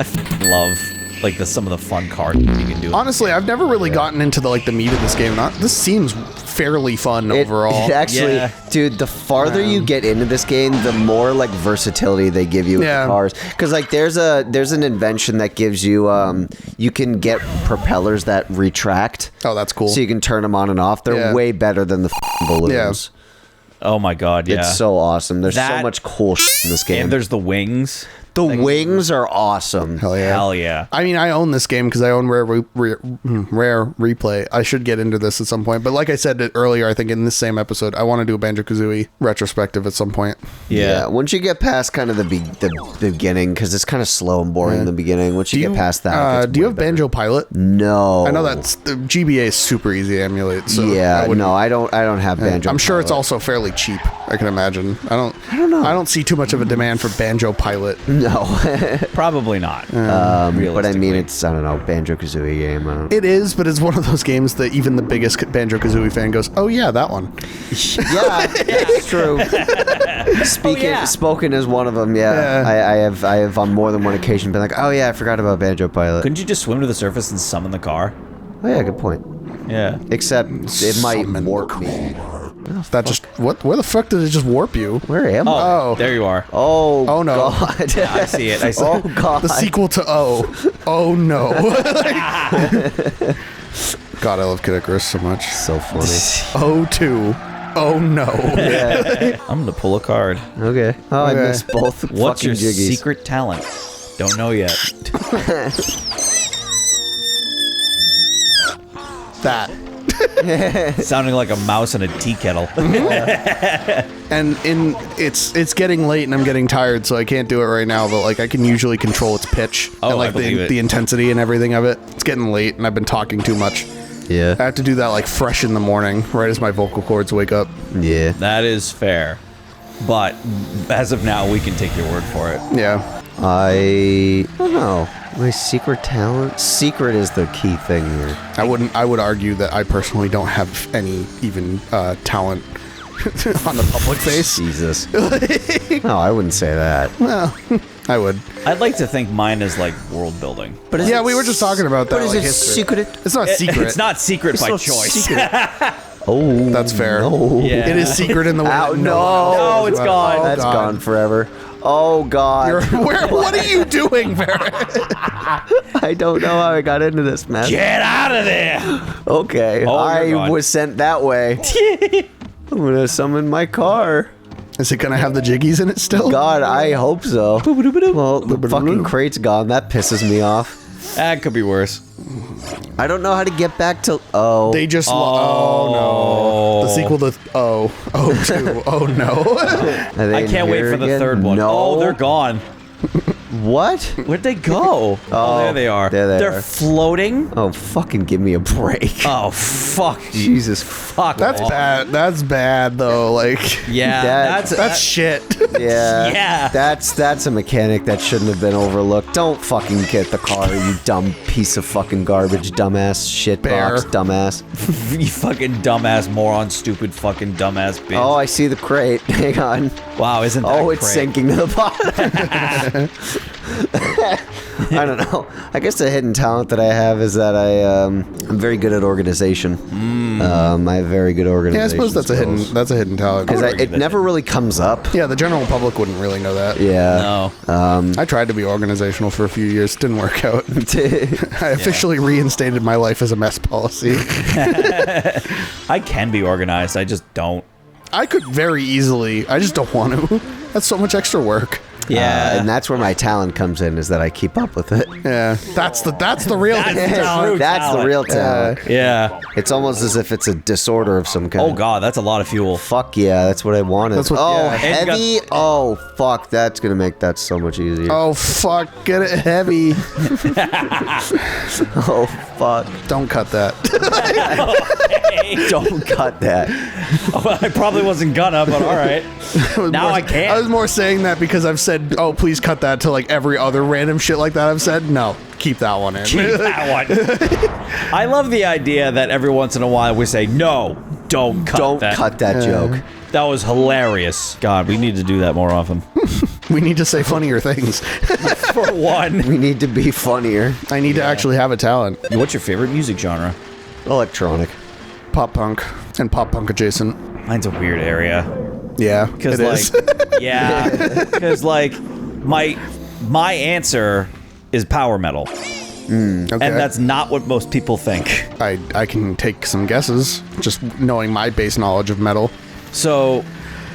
I love like some of the fun cards you can do. Honestly, I've never really gotten into the meat of this game. This seems fairly fun overall. It actually, dude, the farther you get into this game, the more like versatility they give you with the cars. Because like there's an invention that gives you you can get propellers that retract. Oh, that's cool. So you can turn them on and off. They're way better than the balloons. Oh my god, yeah. It's so awesome. There's so much cool shit in this game. And there's the wings. The wings are awesome. Hell yeah. Hell yeah. I mean, I own this game because I own Rare Replay. I should get into this at some point. But like I said earlier, I think in this same episode, I want to do a Banjo Kazooie retrospective at some point. Yeah. Once you get past kind of the beginning, because it's kind of slow and boring in the beginning. Once you get past that, do you have Banjo Pilot? No. I know that's the GBA is super easy to emulate. So yeah. No, I don't have Banjo. I'm sure Pilot. it's also fairly cheap. I can imagine. I don't know. I don't see too much of a demand for Banjo Pilot. No. Probably not. But I mean, it's, I don't know, Banjo Kazooie game. It is, but it's one of those games that even the biggest Banjo Kazooie fan goes, "Oh yeah, that one." Yeah, it's true. Spoken as one of them. Yeah, I have on more than one occasion been like, "Oh yeah, I forgot about Banjo Pilot." Couldn't you just swim to the surface and summon the car? Oh yeah, good point. Yeah. Except it might warp me. That just where the fuck did it just warp you? Where am I? Oh, there you are. Oh no. God. Yeah, I see it. I see Oh it. God. The sequel to Oh no. God, I love Kid Icarus so much. So funny. Oh2. Oh no. Yeah. I'm gonna pull a card. Okay. Oh, I missed both. What's fucking your jiggies. secret talent? Don't know yet. That. Sounding like a mouse in a tea kettle. And it's getting late and I'm getting tired, so I can't do it right now, but like I can usually control its pitch and like I believe it. the intensity and everything of it. It's getting late and I've been talking too much. Yeah. I have to do that like fresh in the morning, right as my vocal cords wake up. Yeah. That is fair. But as of now, we can take your word for it. Yeah. I don't know. My secret talent? Secret is the key thing here. I would argue that I personally don't have any even talent on the public face. Jesus. No, I wouldn't say that. Well, I would. I'd like to think mine is like world building. But Yeah, we were just talking about that. But is like, it history. secret? It's not secret. It's not secret by not choice. secret. Oh, That's fair. No. Yeah. It is secret in the way. Ow, that no. No, it's gone. Oh, That's God. gone forever. Oh God. What are you doing, Veras? I don't know how I got into this mess. Get out of there! Okay, Oh, I you're gone. was sent that way. I'm gonna summon my car. Is it gonna have the jiggies in it still? God, I hope so. Well, the fucking crate's gone. That pisses me off. That could be worse. I don't know how to get back to. Oh, They just. Oh no. The sequel to Oh2. Oh no. I can't wait for the third one. No. Oh, they're gone. What? Where'd they go? Oh, there they are. there they They're are. floating? Oh, fucking give me a break. Oh, fuck. Jesus. Fuck. That's off. bad. That's bad though. Like. Yeah, That's shit. Yeah. Yeah. That's a mechanic that shouldn't have been overlooked. Don't fucking get the car, you dumb piece of fucking garbage, dumbass shitbox, dumbass. You fucking dumbass moron, stupid fucking dumbass bitch. Oh, I see the crate. Hang on. Wow, isn't that Oh, it's great? sinking to the bottom. I don't know. I guess the hidden talent that I have is that I'm very good at organization. I have very good organization. Yeah, I suppose that's a hidden talent. because it never really comes up. Yeah, the general public wouldn't really know that. Yeah. No. I tried to be organizational for a few years. Didn't work out. I officially reinstated my life as a mess policy. I can be organized, I just don't. I could very easily. I just don't want to. That's so much extra work. Yeah. and that's where my talent comes in, is that I keep up with it. Yeah, that's the real hidden talent. That's the real talent. Yeah. It's almost as if it's a disorder of some kind. Oh god, that's a lot of fuel. Fuck yeah, that's what I wanted. That's what- oh, yeah. And you heavy? Oh, fuck, that's gonna make that so much easier. Oh fuck, get it heavy. Oh, fuck. Don't cut that. Don't cut that. I probably wasn't gonna, but alright. Now I can't. I was more saying that because I've said, "Oh, please cut that," to like every other random shit like that I've said. No, keep that one in. Keep that one. I love the idea that every once in a while we say, no, don't cut Don't that. cut that joke. That was hilarious. God, we need to do that more often. We need to say funnier things. For one. We need to be funnier. I need to actually have a talent. What's your favorite music genre? Electronic. Pop punk and pop punk adjacent. Mine's a weird area. Yeah, Because it like, is. yeah, because like my answer is power metal, Okay. and that's not what most people think. I can take some guesses, just knowing my base knowledge of metal. So,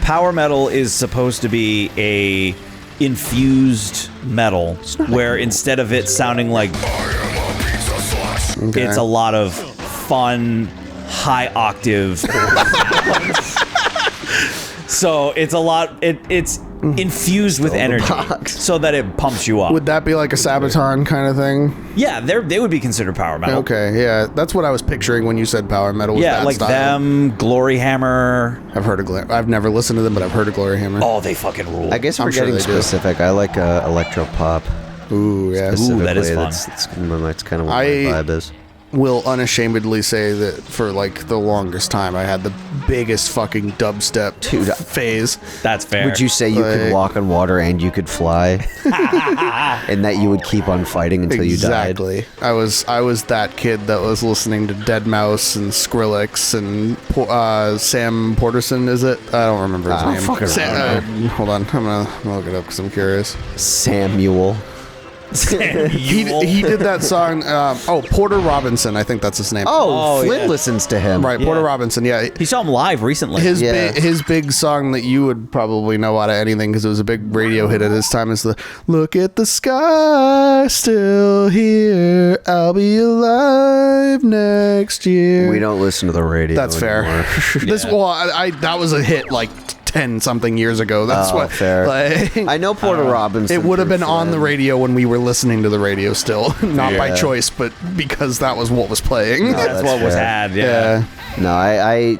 power metal is supposed to be a infused metal, where instead of it sounding like Okay. it's a lot of fun, high octave. So it's a lot. It's infused with energy, so that it pumps you up. Would that be like a Sabaton kind of thing? Yeah, they would be considered power metal. Okay, yeah, that's what I was picturing when you said power metal. Was Yeah, that like style. them, Glory Hammer. I've heard of I've never listened to them, but I've heard of Glory Hammer. Oh, they fucking rule. I guess I'm we're sure getting they do. specific. I like electro pop. Ooh, yeah. Ooh, that is fun. That's kind of what my I- vibe is. Will unashamedly say that for like the longest time, I had the biggest fucking dubstep phase. That's fair. Would you say you could Like- walk on water and you could fly, and that you would keep on fighting until you died? Exactly. I was that kid that was listening to Deadmau5 and Skrillex and Sam Porterson. Is it? I don't remember his I don't name. fucking Hold on, I'm gonna look it up because I'm curious. Samuel. He did that song. Porter Robinson. I think that's his name. Oh, Oh, Flynn yeah. listens to him. Right, Yeah. Porter Robinson. Yeah. You saw him live recently. Yeah. His big song that you would probably know out of anything because it was a big radio hit at his time is the "Look at the sky, still here. I'll be alive next year." We don't listen to the radio. That's fair. anymore. This that was a hit like 10 something years ago. That's Oh, what fair. like, I know Porter Robinson. it would have through been on the Flynn. radio when we were listening to the radio still, not by Yeah. choice, but because that was what was playing. No, That's what was fair. had. yeah. No, I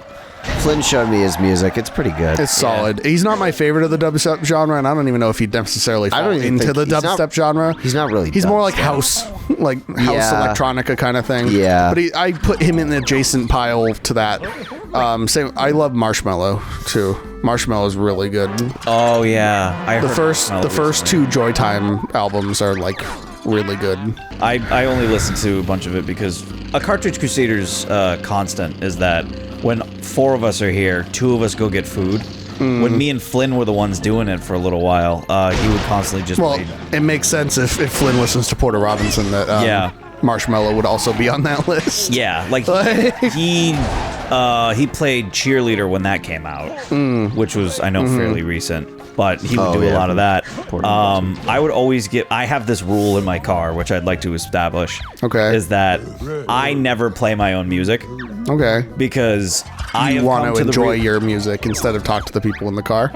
Flynn showed me his music. It's pretty good. It's solid. He's not my favorite of the dubstep genre, and I don't even know if he'd necessarily fall don't even into think- the he's not- dubstep genre. he's not really He's more like dubstep. house, Yeah. electronica kind of thing. Yeah. But I put him in the adjacent pile to that. Same. I love Marshmello too. Marshmello is really good. Oh yeah. I The heard first Marshmello two Joytime albums are like really good. I only listened to a bunch of it because a Cartridge Crusaders constant is that when 4 of us are here, 2 of us go get food. When me and Flynn were the ones doing it for a little while, he would constantly just Well, play. it makes sense if Flynn listens to Porter Robinson that Yeah. Marshmello would also be on that list. Yeah, like he played Cheerleader when that came out, which was I know fairly recent, but he would Oh, do a yeah. lot of that. I would always I have this rule in my car, which I'd like to establish. Okay. Is that I never play my own music Okay. because I You have want come to to the enjoy your music instead of talk to the people in the car.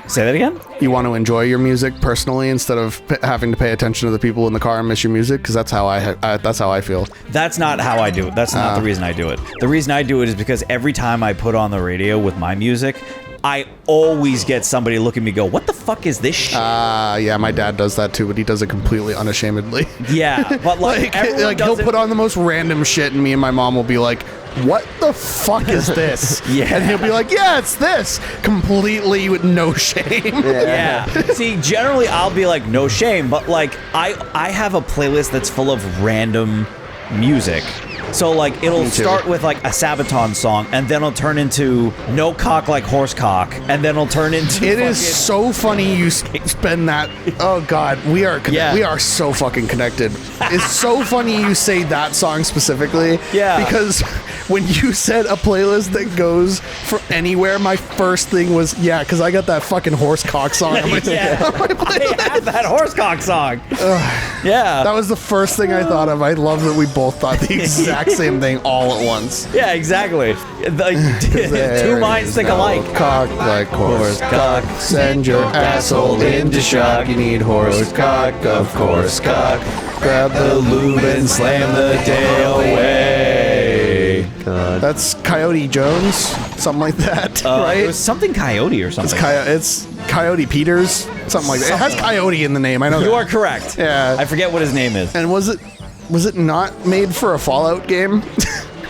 Say that again. You want to enjoy your music personally instead of having to pay attention to the people in the car and miss your music, because that's how I feel. That's not how I do it. That's not the reason I do it. The reason I do it is because every time I put on the radio with my music, I always get somebody look at me go, "What the fuck is this shit?" Yeah, my dad does that too, but he does it completely unashamedly. Yeah, but like, everyone like does he'll it- put on the most random shit, and me and my mom will be like, "What the fuck is this?" Yeah. And he'll be like, "Yeah, it's this," completely with no shame. Yeah. See, generally I'll be like, no shame, but like I have a playlist that's full of random music. So like it'll Me too. start with like a Sabaton song, and then it'll turn into No Cock Like Horse Cock, and then it'll turn into It is fucking- so funny you spend that. Oh God, we are Yeah. we are so fucking connected. It's so funny you say that song specifically. Yeah. Because when you said a playlist that goes for anywhere, my first thing was because I got that fucking horse cock song on my, Yeah. on my I playlist. have that horse cock song. Yeah. That was the first thing I thought of. I love that we both thought the exact same thing all at once. Yeah, exactly. Like, two minds think alike. Cock like horse cock. Send your asshole into shock. You need horse cock, of course cock. Grab the lube and slam the day away. God. That's Coyote Jones, something like that, It right? was something Coyote or something. It's Coyote Peters, something like that. It has Coyote in the name. I know. You that. are correct. Yeah. I forget what his name is. And was it not made for a Fallout game?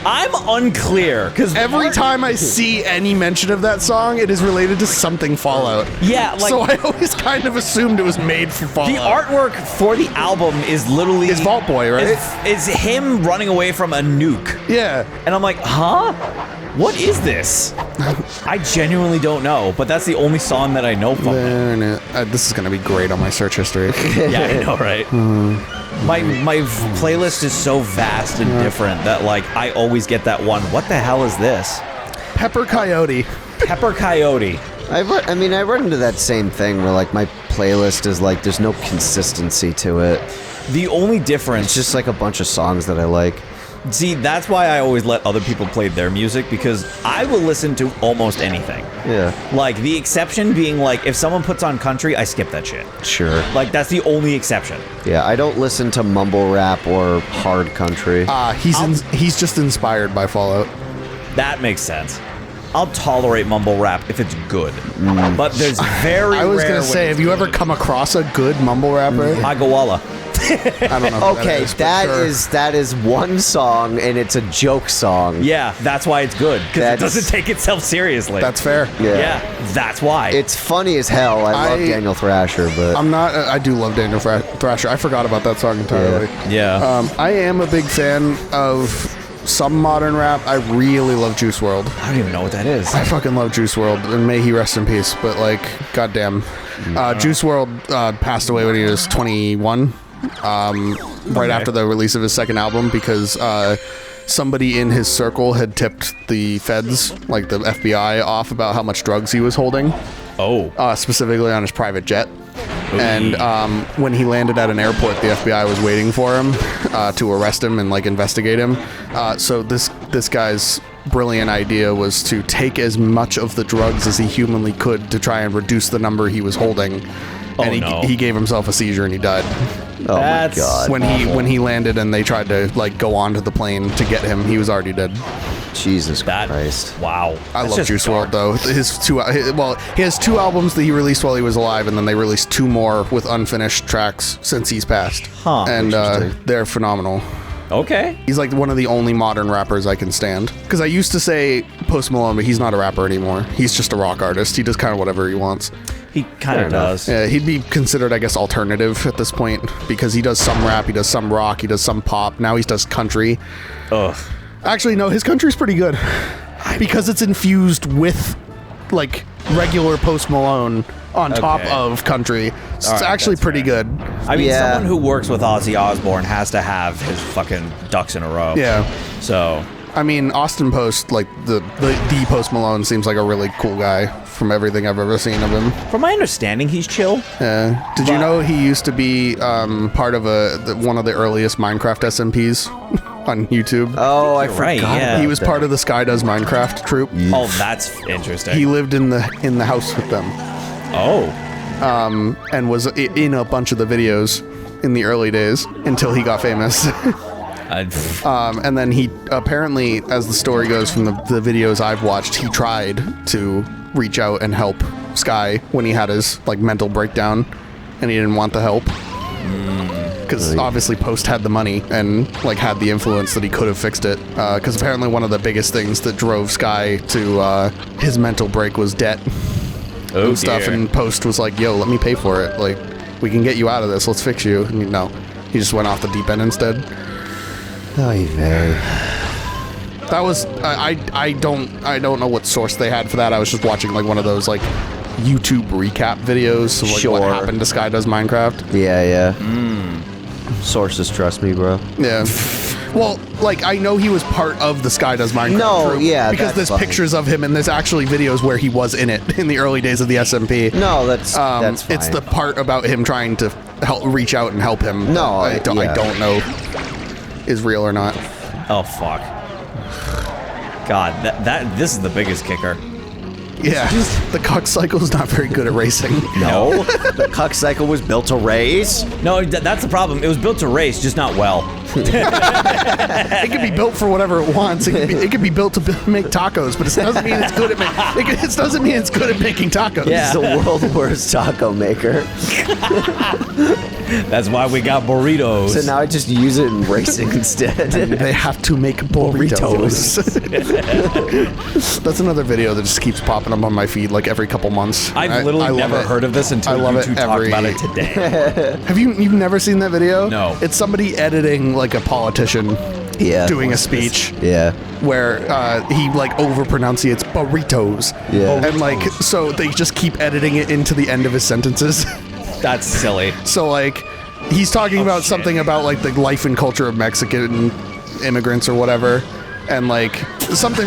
I'm unclear because Every time I see any mention of that song, it is related to something Fallout. Yeah, like So I always kind of assumed it was made for Fallout. the artwork for the album is literally It's Vault Boy, right? Is him running away from a nuke, Yeah. and I'm like, huh? What is this? I genuinely don't know, but that's the only song that I know from it. This is gonna be great on my search history. Yeah, I know, right? My playlist is so vast and different that like I always get that one. What the hell is this? Pepper Coyote. Pepper Coyote. I run into that same thing where like my playlist is like there's no consistency to it. The only difference, It's just like a bunch of songs that I like. see, that's why I always let other people play their music because I will listen to almost anything. Yeah, Like the exception being like if someone puts on country, I skip that shit. sure. Like that's the only exception. Yeah, I don't listen to mumble rap or hard country. He's just inspired by Fallout. That makes sense. I'll tolerate mumble rap if it's good, but there's very. I was rare gonna when say, it's have you good. ever come across a good mumble rapper? Agawala? I don't know. Okay, Who that is, but sure. that is one song, and it's a joke song. Yeah, that's why it's good because it That's- doesn't take itself seriously. That's fair. yeah, that's why. It's funny as hell. I love Daniel Thrasher, but I'm not. I do love Daniel Thrasher. I forgot about that song entirely. yeah. I am a big fan of some modern rap. I really love Juice WRLD. I don't even know what that is. I fucking love Juice WRLD, and may he rest in peace. But like, goddamn, Juice WRLD passed away when he was 21, right after the release of his second album, because somebody in his circle had tipped the feds, like the FBI, off about how much drugs he was holding, Oh. specifically on his private jet. And when he landed at an airport, the FBI was waiting for him to arrest him and like investigate him. So this guy's brilliant idea was to take as much of the drugs as he humanly could to try and reduce the number he was holding. And he gave himself a seizure and he died oh That's my god, when he landed, and they tried to like go onto the plane to get him. He was already dead. Jesus That. Christ. Wow. I That's love just Juice dark. WRLD though. He has two albums that he released while he was alive, and then they released two more with unfinished tracks since he's passed. Huh. And Interesting. they're phenomenal. Okay. He's like one of the only modern rappers I can stand. Because I used to say Post Malone, but he's not a rapper anymore. He's just a rock artist. He does kind of whatever he wants. He kind Fair of enough. does. Yeah, he'd be considered, I guess, alternative at this point, because he does some rap, he does some rock, he does some pop. Now he does country. Ugh. Actually, no, his country's pretty good. Because it's infused with, like, regular Post Malone on top Okay. of country. It's All right, actually that's pretty fair. good. I mean, Yeah. someone who works with Ozzy Osbourne has to have his fucking ducks in a row. Yeah. So, I mean, Austin Post, like, the Post Malone seems like a really cool guy from everything I've ever seen of him. from my understanding, he's chill. Did you know he used to be part of one of the earliest Minecraft SMPs on YouTube? Oh, I You're forgot. right, yeah. He was part of the Sky Does Minecraft troupe. Oh, that's interesting. He lived in the house with them oh. and was in a bunch of the videos in the early days until he got famous. And then he apparently, as the story goes from the videos I've watched, he tried to reach out and help Sky when he had his like mental breakdown, and he didn't want the help because obviously Post had the money and like had the influence that he could have fixed it. Because apparently one of the biggest things that drove Sky to his mental break was debt Oh, and stuff. dear. And Post was like, "Yo, let me pay for it. Like, we can get you out of this. Let's fix you." And no, he just went off the deep end instead. Oy vey. That was I don't know what source they had for that. I was just watching like one of those like YouTube recap videos of like what Sure. happened to Sky Does Minecraft. Yeah. Sources, trust me, bro. Yeah. Well, like I know he was part of the Sky Does Minecraft No, troupe, yeah, because that's there's fine. pictures of him and there's actually videos where he was in it in the early days of the SMP. No, that's fine. It's the part about him trying to help reach out and help him. No, I don't know is real or not. Oh, fuck. God, this is the biggest kicker. Yeah, the cock cycle is not very good at racing. No. The cuck cycle was built to race. No, that's the problem. It was built to race, just not well. It can be built for whatever it wants. It can be built to make tacos, but it doesn't mean it's good at it doesn't mean it's good at making tacos. Yeah. He's the world's worst taco maker. That's why we got burritos. So now I just use it in racing instead. They have to make burritos. That's another video that just keeps popping up on my feed like every couple months. I've literally never heard of this until you two talked about it today. Have you've never seen that video? No. It's somebody editing like a politician doing a speech. Yeah. Where he like over pronunciates burritos. Yeah. And like so they just keep editing it into the end of his sentences. That's silly. So like he's talking about something about like the life and culture of Mexican immigrants or whatever, and like something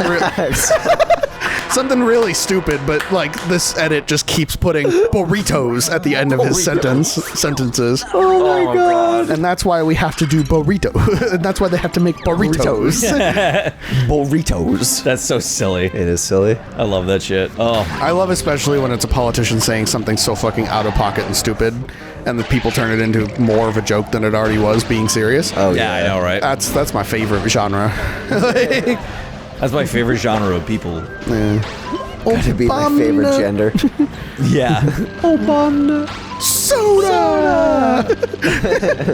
something really stupid, but like this edit just keeps putting burritos at the end of his sentences. Oh my god. And that's why we have to do burrito. And that's why they have to make burritos. Burritos. That's so silly. It is silly. I love that shit. Oh, I love especially when it's a politician saying something so fucking out of pocket and stupid, and the people turn it into more of a joke than it already was being serious. Oh yeah, I know, right? That's my favorite genre. That's my favorite genre of people. Gotta be my favorite gender. Yeah. Obama. Soda.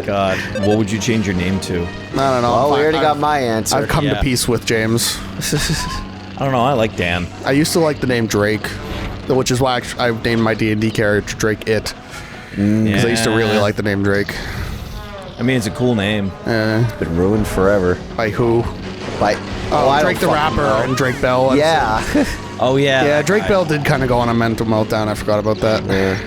God, what would you change your name to? I don't know. Oh, we already got my answer. I've come to Yeah. peace with James. I don't know. I like Dan. I used to like the name Drake, which is why I named my D&D character Drake It. Because I used to really like the name Drake. I mean, it's a cool name. It's been ruined forever. By who? By Oh, Drake the Rapper and Drake Bell. Yeah. Oh yeah. Yeah, Drake Bell did kind of go on a mental meltdown. I forgot about that. Yeah.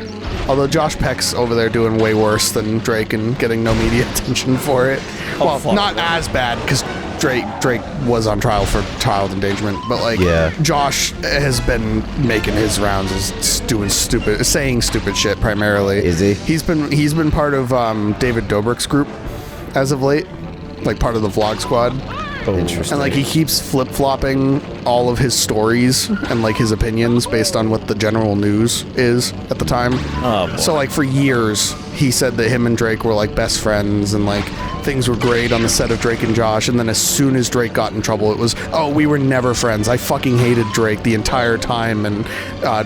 Although Josh Peck's over there doing way worse than Drake and getting no media attention for it. Well, fuck. not as bad because Drake was on trial for child endangerment, but like Josh has been making his rounds as saying stupid shit primarily. Is he? He's been part of David Dobrik's group as of late, like part of the Vlog Squad. Interesting. And like he keeps flip-flopping all of his stories and like his opinions based on what the general news is at the time. Oh, boy. So like for years he said that him and Drake were like best friends and like things were great on the set of Drake and Josh, and then as soon as Drake got in trouble it was, oh, we were never friends. I fucking hated Drake the entire time, and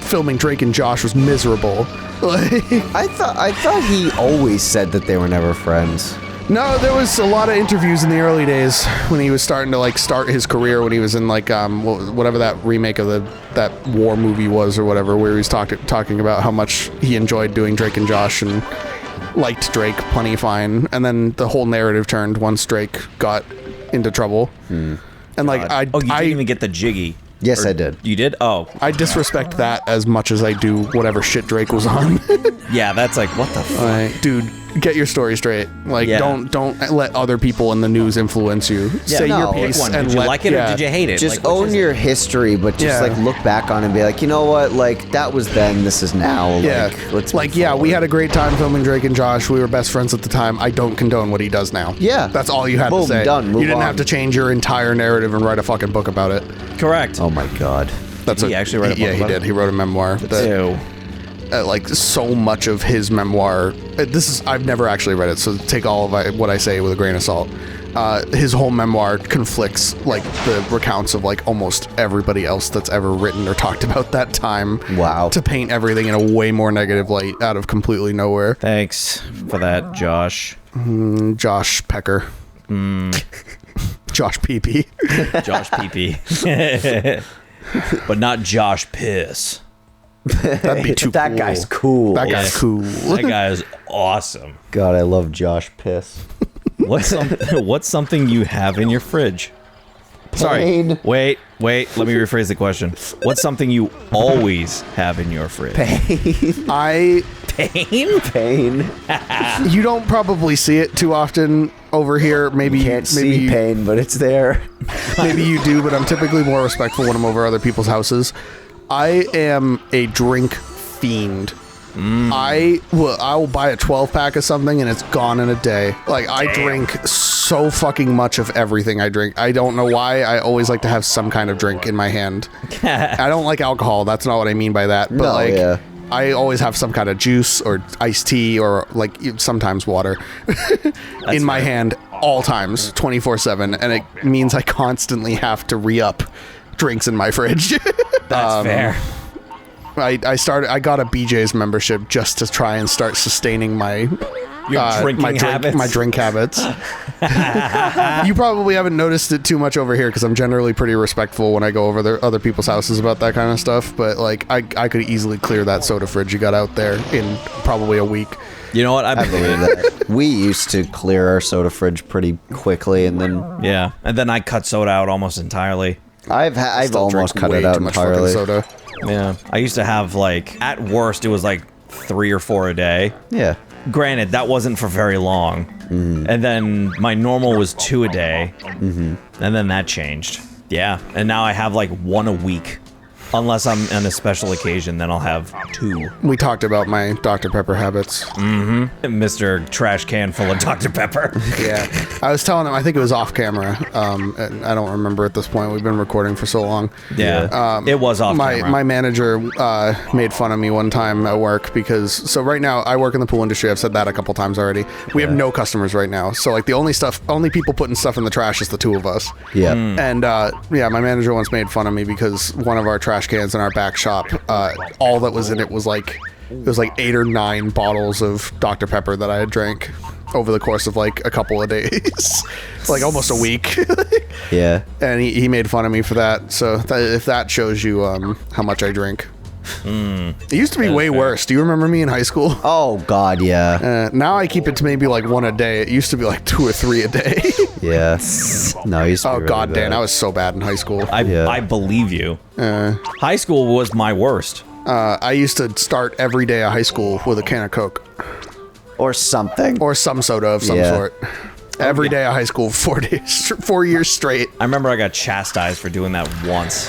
filming Drake and Josh was miserable. I thought he always said that they were never friends. No, there was a lot of interviews in the early days when he was starting to like start his career, when he was in like whatever that remake of that war movie was or whatever, where he was talking about how much he enjoyed doing Drake and Josh and liked Drake plenty fine, and then the whole narrative turned once Drake got into trouble. And like you didn't even get the jiggy. Yes, I did. You did? Oh. I disrespect that as much as I do whatever shit Drake was on. Yeah, that's like, what the fuck? Like, dude, get your story straight. Like, Yeah. don't let other people in the news influence you. Say no. your Pick piece one. and Did you let- like it yeah. or did you hate it? Just Like, which own is your history, but just Yeah. like look back on it and be like, you know what? Like that was then, this is now. Yeah, Like, let's like move yeah, we forward. had a great time filming Drake and Josh. We were best friends at the time. I don't condone what he does now. Yeah. that's all you had Boom, to say. done, move you didn't on. have to change your entire narrative and write a fucking book about it. Correct. Oh my god. That's Did he actually write a book Yeah, he about did. it? He wrote a memoir. That, Ew. like so much of his memoir. I've never actually read it, so take all of what I say with a grain of salt. His whole memoir conflicts like the recounts of like almost everybody else that's ever written or talked about that time. Wow. To paint everything in a way more negative light out of completely nowhere. Thanks for that, Josh. Josh Pecker. Josh Peepee. Josh Peepee. But not Josh Piss. That'd be too That cool. guy's cool. That guy's Yeah. cool. That guy is awesome. God, I love Josh Piss. What's something you have in your fridge? Sorry. Pain. Wait. Let me rephrase the question. What's something you always have in your fridge? I Pain. You don't probably see it too often over here. Maybe Can't maybe see pain, but it's there. maybe you do, but I'm typically more respectful when I'm over other people's houses. I am a drink fiend. I will buy a 12-pack of something and it's gone in a day. Like I drink so fucking much of everything I drink. I don't know why. I always like to have some kind of drink in my hand. I don't like alcohol. That's not what I mean by that. But No, like yeah. I always have some kind of juice or iced tea or like sometimes water in my hand all times, 24/7, and it means I constantly have to re-up drinks in my fridge. That's fair. I got a BJ's membership just to try and start sustaining my Your drinking habits? My drink habits. You probably haven't noticed it too much over here because I'm generally pretty respectful when I go over other people's houses about that kind of stuff. But like, I could easily clear that soda fridge you got out there in probably a week. You know what? I believe that. We used to clear our soda fridge pretty quickly, and then and then I cut soda out almost entirely. I've almost cut it out entirely. Soda. Yeah, I used to have like at worst it was like 3 or 4 a day. Yeah. Granted, that wasn't for very long. And then my normal was 2 a day. And then that changed. Yeah, and now I have like 1 a week. Unless I'm on a special occasion, then I'll have 2. We talked about my Dr. Pepper habits. Mr. Trash Can full of Dr. Pepper. Yeah. I was telling him, I think it was off camera. And I don't remember at this point. We've been recording for so long. Yeah. It was off camera. My manager made fun of me one time at work because, so right now I work in the pool industry. I've said that a couple times already. We have no customers right now. So like the only people putting stuff in the trash is the 2 of us. Yeah. And my manager once made fun of me because one of our trash cans in our back shop, all that was in it was like 8 or 9 bottles of Dr. Pepper that I had drank over the course of like a couple of days, like almost a week. Yeah. And he made fun of me for that. So if that shows you how much I drink. It used to be way worse. Do you remember me in high school? Oh God, yeah. Now I keep it to maybe like 1 a day. It used to be like 2 or 3 a day. Yeah. No, I used to be really God, Dan, bad. I was so bad in high school. I believe you. High school was my worst. I used to start every day of high school with a can of Coke. Or something. Or some soda of some sort. Every day of high school, 4 years straight. I remember I got chastised for doing that once.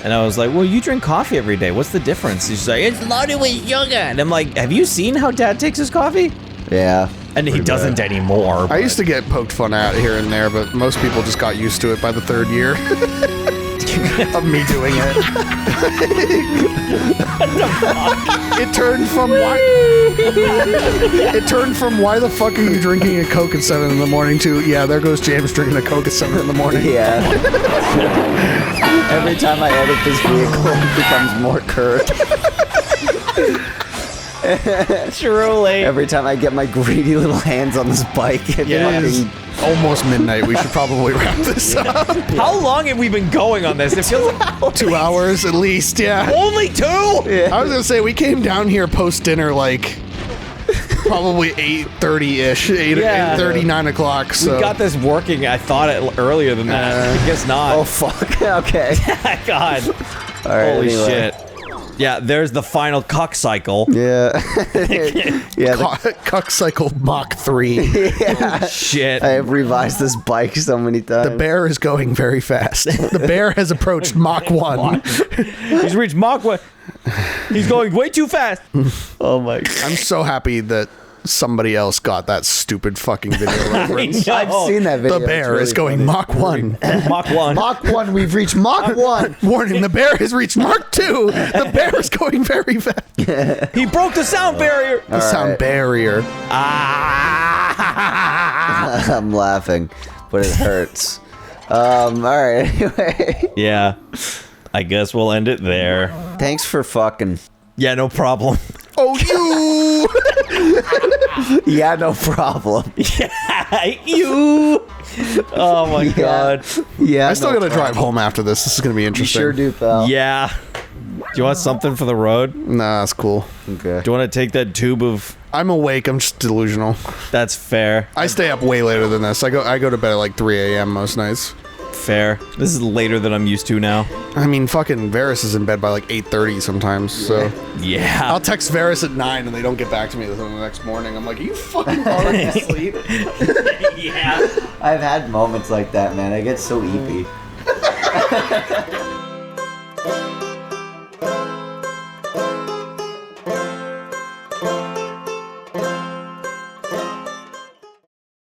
And I was like, well, you drink coffee every day. What's the difference? She's like, it's loaded with sugar. And I'm like, have you seen how Dad takes his coffee? Yeah. And he doesn't anymore. I used to get poked fun at here and there, but most people just got used to it by the 3rd year of me doing it. It turned from why the fuck are you drinking a Coke at 7 in the morning to, yeah, there goes James drinking a Coke at 7 in the morning. Yeah. Every time I edit this vehicle, it becomes more curved. Truly. Every time I get my greedy little hands on this bike, It's almost midnight. We should probably wrap this up. How long have we been going on this? It feels like 2 hours at least, yeah. only 2? Yeah. I was gonna say, we came down here post-dinner like probably 8:30-ish, 8:30, 9 o'clock. So. We got this working, I thought earlier than that. I guess not. Oh, fuck. Okay. God. All right, Holy anyway. shit. Yeah, there's the final cuck cycle. Yeah. Yeah. Cuck Cycle Mach 3. Yeah. Shit. I have revised this bike so many times. The bear is going very fast. The bear has approached Mach 1. He's reached Mach 1. He's going way too fast. Oh my God. I'm so happy that somebody else got that stupid fucking video reference. I've seen that video. The bear is going Mach 1. Mach 1. Mach 1, we've reached Mach 1. Warning, the bear has reached Mach 2. The bear is going very fast. He broke the sound barrier. The sound barrier. Ah. I'm laughing, but it hurts. All right, anyway. Yeah. I guess we'll end it there. Thanks for fucking. Yeah, no problem. Oh, you! Yeah, no problem. You. Oh my God. Yeah, I still gotta drive home after this. This is gonna be You interesting. sure do, pal. Yeah. Do you want something for the road? Nah, that's cool. Okay. Do you want to take that tube of... I'm awake. I'm just delusional. That's fair. I stay up way later than this. I go to bed at like 3 a.m. most nights. Fair. This is later than I'm used to now. I mean, fucking Veras is in bed by like 8:30 sometimes. So Yeah. I'll text Veras at 9 and they don't get back to me until the next morning. I'm like, are you fucking already asleep? Yeah. I've had moments like that, man. I get so eepy.